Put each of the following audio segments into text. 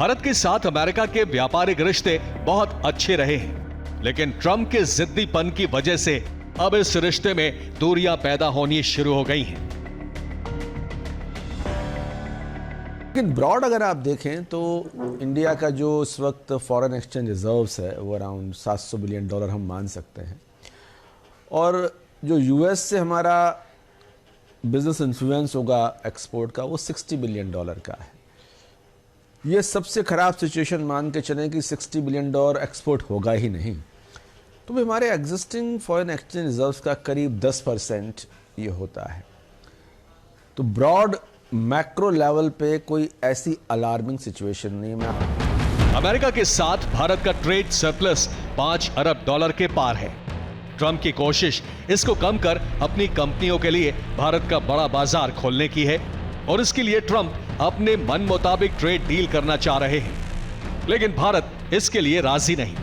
भारत के साथ अमेरिका के व्यापारिक रिश्ते बहुत अच्छे रहे हैं, लेकिन ट्रंप के जिद्दीपन की वजह से अब इस रिश्ते में दूरियां पैदा होनी शुरू हो गई हैं। लेकिन ब्रॉड अगर आप देखें तो इंडिया का जो इस वक्त फॉरेन एक्सचेंज रिजर्व्स है वो अराउंड $700 बिलियन हम मान सकते हैं, और जो यूएस से हमारा बिजनेस इन्फ्लुएंस होगा एक्सपोर्ट का वो $60 बिलियन का है। ये सबसे खराब सिचुएशन मान के चलें कि $60 बिलियन एक्सपोर्ट होगा ही नहीं, तो भी हमारे एग्जिस्टिंग फॉरेन एक्सचेंज रिजर्व्स का करीब 10% ये होता है। तो ब्रॉड मैक्रो लेवल पे कोई ऐसी अलार्मिंग सिचुएशन नहीं है। अमेरिका के साथ भारत का ट्रेड सरप्लस $5 अरब के पार है। ट्रंप की कोशिश इसको कम कर अपनी कंपनियों के लिए भारत का बड़ा बाजार खोलने की है, और इसके लिए ट्रंप अपने मन मुताबिक ट्रेड डील करना चाह रहे हैं, लेकिन भारत इसके लिए राजी नहीं।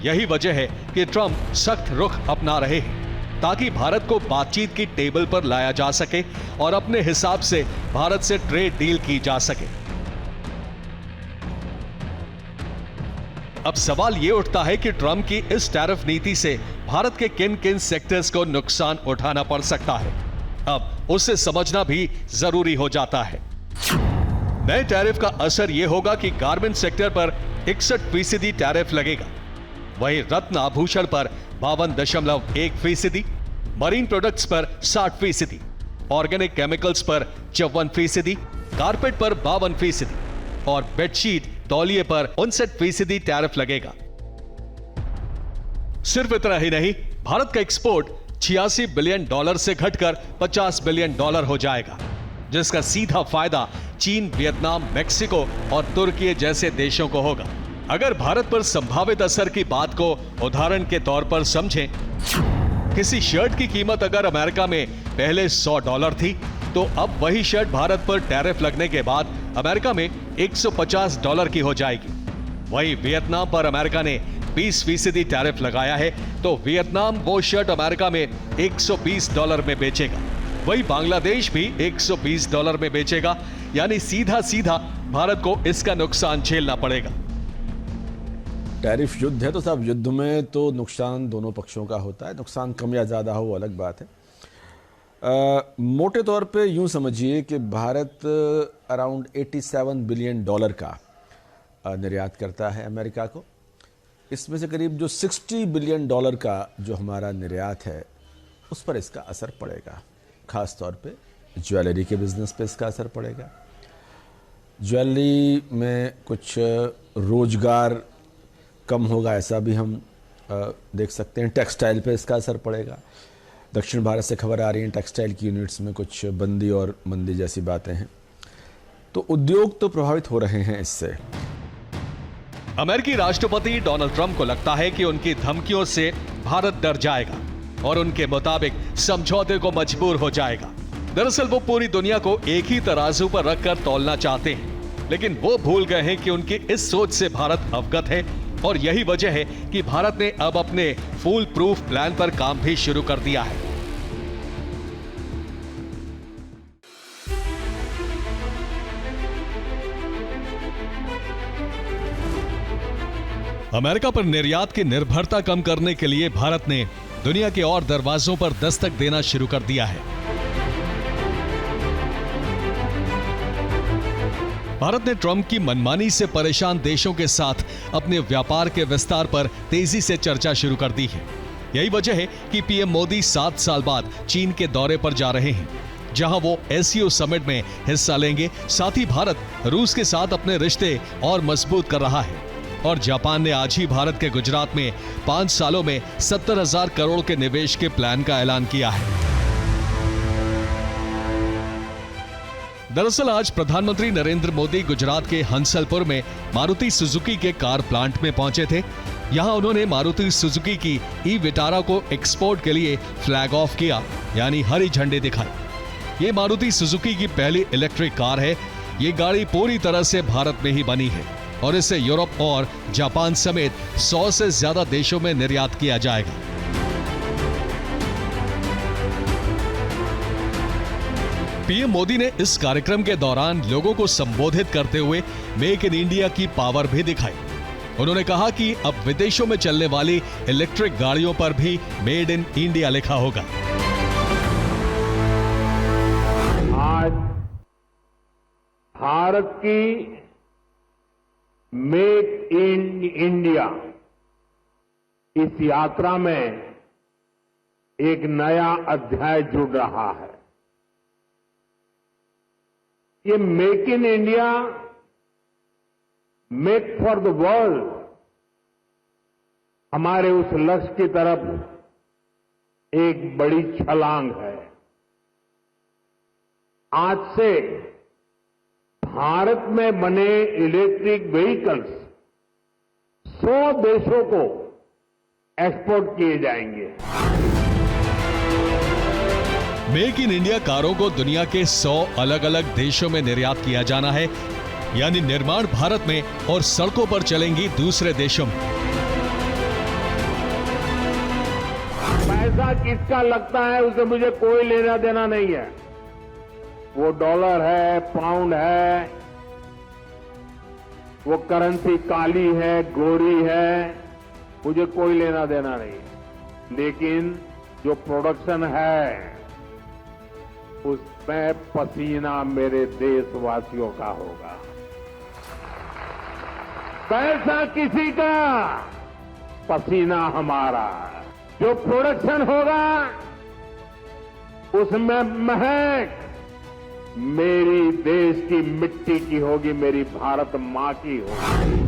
यही वजह है कि ट्रंप सख्त रुख अपना रहे हैं ताकि भारत को बातचीत की टेबल पर लाया जा सके और अपने हिसाब से भारत से ट्रेड डील की जा सके। अब सवाल यह उठता है कि ट्रंप की इस टैरिफ नीति से भारत के किन किन सेक्टर्स को नुकसान उठाना पड़ सकता है। अब उसे समझना भी जरूरी हो जाता है। नए टैरिफ का असर यह होगा कि गारमेंट सेक्टर पर 61% टैरिफ लगेगा, वहीं रत्न आभूषण पर 52.1%, मरीन प्रोडक्ट्स पर 60%, ऑर्गेनिक केमिकल्स पर 54%, कारपेट पर 52% और बेडशीट तौलिए पर 59% टैरिफ लगेगा। सिर्फ इतना ही नहीं, भारत का एक्सपोर्ट $86 बिलियन से घटकर $50 बिलियन हो जाएगा, जिसका सीधा फायदा चीन, वियतनाम, मेक्सिको और तुर्की जैसे देशों को होगा। अगर भारत पर संभावित असर की बात को उदाहरण के तौर पर समझें, किसी शर्ट की कीमत अगर अमेरिका में पहले $100 थी, तो अब वही शर्ट भारत पर टैरिफ लगने के बाद अमेरिका में $150 की हो जाएगी। वहीं वियतनाम पर अमेरिका ने 20% टैरिफ लगाया है, तो वियतनाम वो शर्ट अमेरिका में $120 में बेचेगा। वहीं बांग्लादेश भी $120 में बेचेगा, यानी सीधा सीधा भारत को इसका नुकसान झेलना पड़ेगा। टैरिफ युद्ध है तो साहब, युद्ध में तो नुकसान दोनों पक्षों का होता है। नुकसान कम या ज़्यादा हो अलग बात है। मोटे तौर पे यूं समझिए कि भारत अराउंड $87 बिलियन का निर्यात करता है अमेरिका को। इसमें से करीब जो $60 बिलियन का जो हमारा निर्यात है उस पर इसका असर पड़ेगा। ख़ास तौर पे ज्वेलरी के बिजनेस पे इसका असर पड़ेगा। ज्वेलरी में कुछ रोजगार कम होगा, ऐसा भी हम देख सकते हैं। टेक्सटाइल पे इसका असर पड़ेगा। दक्षिण भारत से खबर आ रही है टेक्सटाइल की यूनिट्स में कुछ बंदी और मंदी जैसी बातें हैं, तो उद्योग तो प्रभावित हो रहे हैं इससे। अमेरिकी राष्ट्रपति डोनाल्ड ट्रंप को लगता है कि उनकी धमकियों से भारत डर जाएगा और उनके मुताबिक समझौते को मजबूर हो जाएगा। दरअसल वो पूरी दुनिया को एक ही तराजू पर रखकर तौलना चाहते हैं, लेकिन वो भूल गए हैं कि उनकी इस सोच से भारत अवगत है, और यही वजह है कि भारत ने अब अपने फूल प्रूफ प्लान पर काम भी शुरू कर दिया है। अमेरिका पर निर्यात की निर्भरता कम करने के लिए भारत ने दुनिया के और दरवाजों पर दस्तक देना शुरू कर दिया है। भारत ने ट्रंप की मनमानी से परेशान देशों के साथ अपने व्यापार के विस्तार पर तेजी से चर्चा शुरू कर दी है। यही वजह है कि पीएम मोदी 7 साल बाद चीन के दौरे पर जा रहे हैं, जहां वो एससीओ समिट में हिस्सा लेंगे। साथ ही भारत रूस के साथ अपने रिश्ते और मजबूत कर रहा है, और जापान ने आज ही भारत के गुजरात में 5 सालों में 70,000 करोड़ के निवेश के प्लान का ऐलान किया है। दरअसल आज प्रधानमंत्री नरेंद्र मोदी गुजरात के हंसलपुर में मारुति सुजुकी के कार प्लांट में पहुंचे थे। यहां उन्होंने मारुति सुजुकी की ई विटारा को एक्सपोर्ट के लिए फ्लैग ऑफ किया, यानी हरी झंडी दिखाई। ये मारुति सुजुकी की पहली इलेक्ट्रिक कार है। ये गाड़ी पूरी तरह से भारत में ही बनी है और इसे यूरोप और जापान समेत 100 से ज्यादा देशों में निर्यात किया जाएगा। पीएम मोदी ने इस कार्यक्रम के दौरान लोगों को संबोधित करते हुए मेक इन इंडिया की पावर भी दिखाई। उन्होंने कहा कि अब विदेशों में चलने वाली इलेक्ट्रिक गाड़ियों पर भी मेड इन इंडिया लिखा होगा। आज भारत की मेक इन इंडिया इस यात्रा में एक नया अध्याय जुड़ रहा है। ये make in India, make for the world हमारे उस लक्ष्य की तरफ एक बड़ी छलांग है। आज से भारत में बने इलेक्ट्रिक व्हीकल्स 100 देशों को एक्सपोर्ट किए जाएंगे। मेक इन इंडिया कारों को दुनिया के 100 अलग अलग देशों में निर्यात किया जाना है, यानी निर्माण भारत में और सड़कों पर चलेंगी दूसरे देशों में। पैसा किसका लगता है उससे मुझे कोई लेना देना नहीं है। वो डॉलर है, पाउंड है, वो करेंसी काली है, गोरी है, मुझे कोई लेना देना नहीं है। लेकिन जो प्रोडक्शन है उसमें पसीना मेरे देशवासियों का होगा। पैसा किसी का, पसीना हमारा। जो प्रोडक्शन होगा उसमें महक मेरी देश की मिट्टी की होगी, मेरी भारत मां की होगी।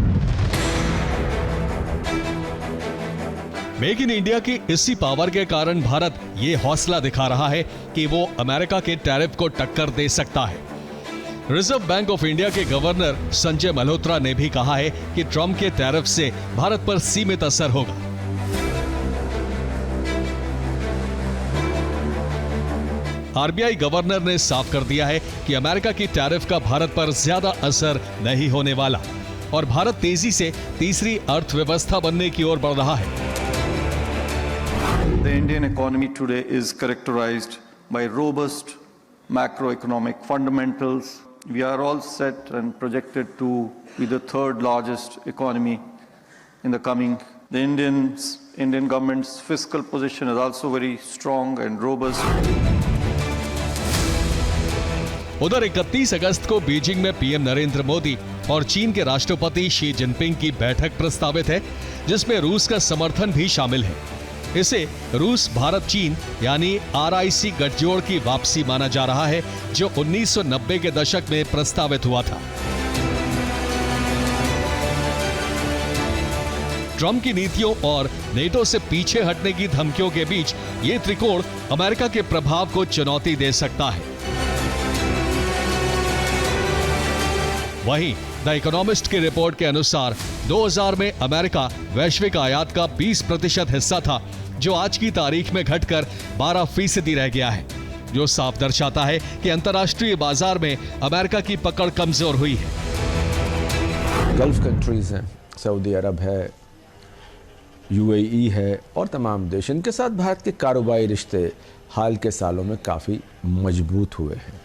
मेक इन इंडिया की इसी पावर के कारण भारत ये हौसला दिखा रहा है कि वो अमेरिका के टैरिफ को टक्कर दे सकता है। रिजर्व बैंक ऑफ इंडिया के गवर्नर संजय मल्होत्रा ने भी कहा है कि ट्रंप के टैरिफ से भारत पर सीमित असर होगा। आरबीआई गवर्नर ने साफ कर दिया है कि अमेरिका की टैरिफ का भारत पर ज्यादा असर नहीं होने वाला और भारत तेजी से तीसरी अर्थव्यवस्था बनने की ओर बढ़ रहा है। The Indian economy today is characterized by robust macroeconomic fundamentals. We are all set and projected to be the third largest economy in the coming. The Indian government's fiscal position is also very strong and robust. उधर 31 अगस्त को Beijing में PM Narendra Modi और चीन के राष्ट्रपति Xi Jinping की बैठक प्रस्तावित है, जिसमें रूस का समर्थन भी शामिल है। इसे रूस भारत चीन यानी RIC गठजोड़ की वापसी माना जा रहा है, जो 1990 के दशक में प्रस्तावित हुआ था। ट्रंप की नीतियों और नेटो से पीछे हटने की धमकियों के बीच ये त्रिकोण अमेरिका के प्रभाव को चुनौती दे सकता है। वहीं द इकोनॉमिस्ट की रिपोर्ट के अनुसार 2000 में अमेरिका वैश्विक आयात का 20% हिस्सा था, जो आज की तारीख में घटकर 12% रह गया है, जो साफ दर्शाता है कि अंतर्राष्ट्रीय बाजार में अमेरिका की पकड़ कमजोर हुई है। गल्फ कंट्रीज हैं, सऊदी अरब है, UAE है और तमाम देश, इनके साथ भारत के कारोबारी रिश्ते हाल के सालों में काफ़ी मजबूत हुए हैं।